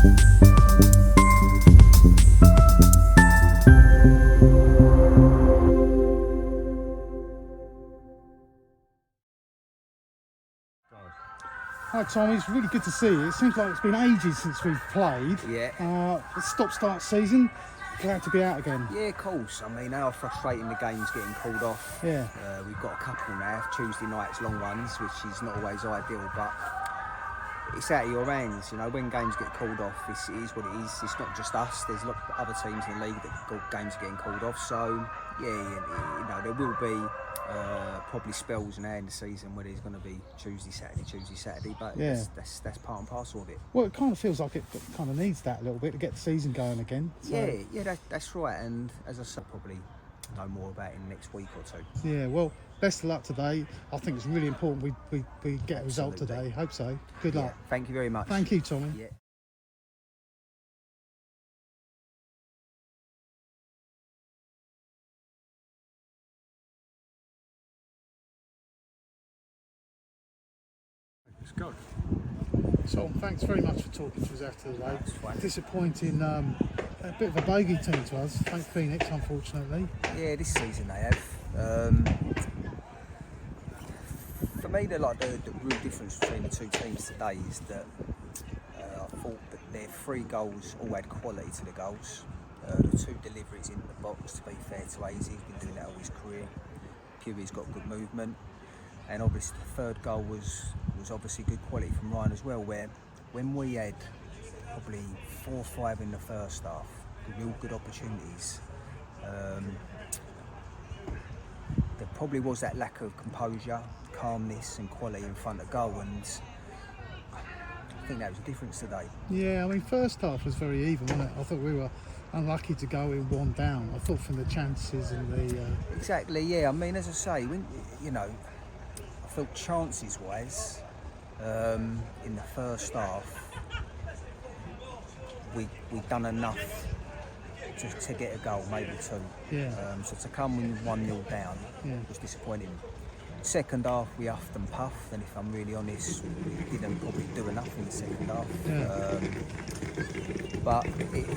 Hi Tommy, it's really good to see you. It seems like it's been ages since we've played. Yeah. The stop-start season. Glad to be out again. Yeah, of course. I mean, how frustrating the game's getting called off. Yeah. We've got a couple now, Tuesday nights, long ones, which is not always ideal, but it's out of your hands. You know, when games get called off, it is what it is. It's not just us. There's a lot of other teams in the league that games are getting called off. So, yeah, you know, there will be probably spells now in the season where there's going to be Tuesday, Saturday, but yeah. that's part and parcel of it. Well, it kind of feels like it kind of needs that a little bit to get the season going again. So. Yeah, that's right. And as I said, probably know more about it in the next week or two. Yeah, well, best of luck today. I think it's really important we get a result today. Hope so. Good luck. Thank you very much. Thank you, Tommy. Yeah. Let's go. Tom, thanks very much for talking to us after the day. Disappointing, a bit of a bogey team to us. Thanks Phoenix, unfortunately. Yeah, this season they have. For me, the real difference between the two teams today is that I thought that their 3 goals all had quality to the goals. The 2 deliveries in the box, to be fair to AZ, he's been doing that all his career. Pewie's got good movement. And obviously the 3rd goal was obviously good quality from Ryan as well, where when we had probably 4 or 5 in the first half, real good opportunities, there probably was that lack of composure, calmness and quality in front of goal, and I think that was the difference today. Yeah, I mean, first half was very even, wasn't it? I thought we were unlucky to go in 1 down. I thought from the chances and the... Exactly, yeah. I mean, as I say, when, you know, I felt chances-wise, in the first half, we'd done enough to get a goal, maybe 2. Yeah. So to come in 1-0 down was disappointing. Second half, we huffed and puffed, and if I'm really honest, we didn't probably do enough in the second half. Yeah. But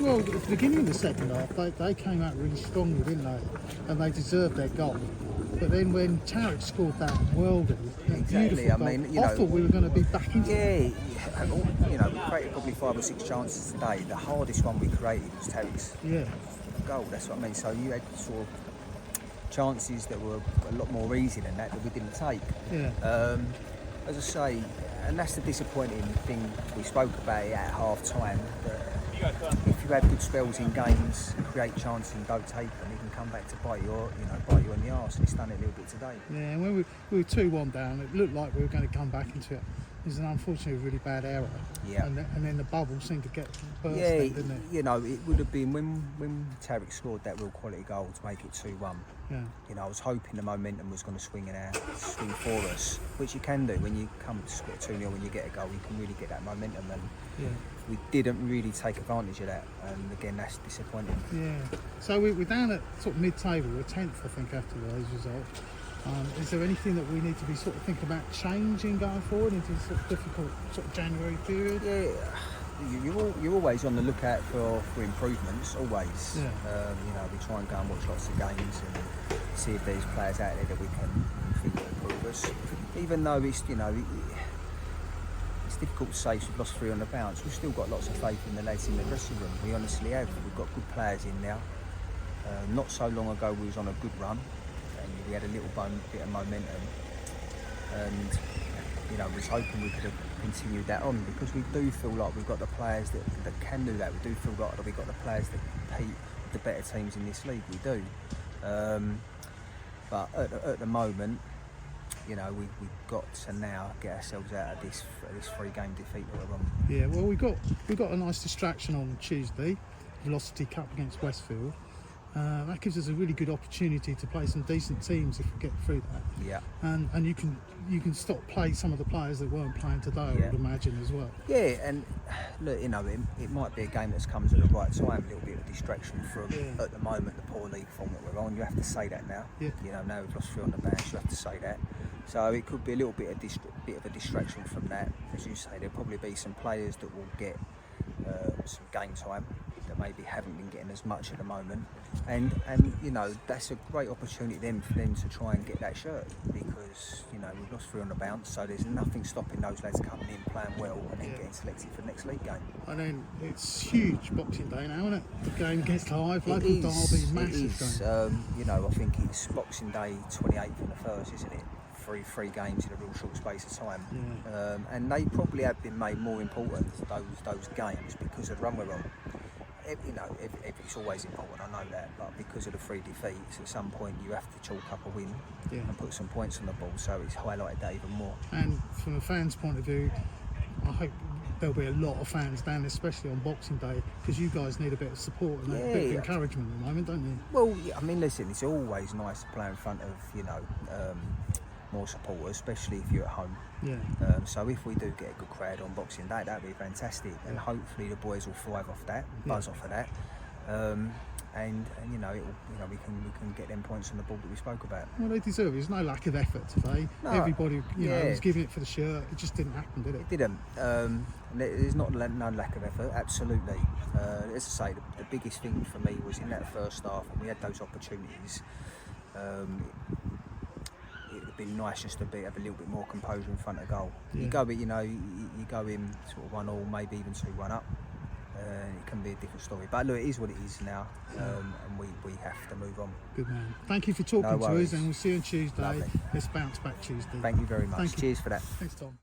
well, at the beginning of the second half, they came out really strongly, didn't they? And they deserved their goal. But then when Tarek scored that worldie, exactly, I mean, you know, I thought we were going to be back into it. Yeah, you know, we created probably 5 or 6 chances today. The hardest one we created was Tarek's goal. That's what I mean. So you had sort of chances that were a lot more easy than that we didn't take. Yeah. As I say, and that's the disappointing thing. We spoke about it at half time. If you have good spells in games, create chances and don't take them, you can come back to bite you in the arse. And it's done it a little bit today. Yeah, and when we were 2-1 down, it looked like we were going to come back into it. It was an unfortunately really bad error. Yeah. And then the bubble seemed to get burst, didn't it? You know, it would have been when Tarek scored that real quality goal to make it 2-1. Yeah. You know, I was hoping the momentum was going to swing for us, which you can do when you come to score 2-0. When you get a goal, you can really get that momentum, and we didn't really take advantage of that. And again, that's disappointing. Yeah. So we're down at sort of mid-table. We're 10th, I think, after those results. Is there anything that we need to be sort of thinking about changing going forward into this sort of difficult sort of January period? Yeah, you're always on the lookout for improvements, always. Yeah. You know, we try and go and watch lots of games and see if there's players out there that we can think will improve us. Even though it's, you know, it's difficult to say we've lost 3 on the bounce, we've still got lots of faith in the lads in the dressing room. We honestly have. We've got good players in there. Not so long ago we was on a good run. We had a little bit of momentum, and you know, was hoping we could have continued that on, because we do feel like we've got the players that can do that. We do feel like we've got the players that compete with the better teams in this league. We do, but at the moment, you know, we've got to now get ourselves out of this 3-game defeat that we're on. Yeah, well, we got a nice distraction on Tuesday, Velocity Cup against Westfield. That gives us a really good opportunity to play some decent teams if we get through that. Yeah. And you can stop play some of the players that weren't playing today, I would imagine, as well. Yeah, and look, you know, it might be a game that's comes at the right time, a little bit of distraction from at the moment the poor league form that we're on. You have to say that now. Yeah. You know, now we've lost 3 on the bounce, you have to say that. So it could be a little bit of a distraction from that. As you say, there'll probably be some players that will get some game time that maybe haven't been getting as much at the moment, and you know, that's a great opportunity then for them to try and get that shirt, because you know, we've lost 3 on the bounce, so there's nothing stopping those lads coming in, playing well, and then getting selected for the next league game. And then it's huge Boxing Day now, isn't it? The game gets live, local It derby, is, massive game. you know, I think it's Boxing Day 28th and the 1st, isn't it? Three games in a real short space of time, and they probably have been made more important, those games, because of the run we're on. You know, it's always important, I know that, but because of the 3 defeats, at some point you have to chalk up a win and put some points on the ball, so it's highlighted that even more. And from a fan's point of view, I hope there'll be a lot of fans down, especially on Boxing Day, because you guys need a bit of support and a bit of encouragement at the moment, don't you? Well, I mean, listen, it's always nice to play in front of, you know, more supporters, especially if you're at home. So if we do get a good crowd on Boxing Day, that'd be fantastic, and hopefully the boys will thrive off that, buzz off of that, and you know, we can get them points on the ball that we spoke about. Well, they deserve it. There's no lack of effort today. No. Everybody, you know, was giving it for the shirt. It just didn't happen, did it? It didn't. There's not no lack of effort, absolutely. As I say, the biggest thing for me was in that first half, and we had those opportunities. It would have been nice just to have a little bit more composure in front of goal. You go, you know, you go in sort of 1-1, maybe even 2-1 up. It can be a different story, but look, it is what it is now, and we have to move on. Good man. Thank you for talking to us, and we'll see you on Tuesday. Lovely. Let's bounce back Tuesday. Thank you very much. Thank you. Cheers for that. Thanks, Tom.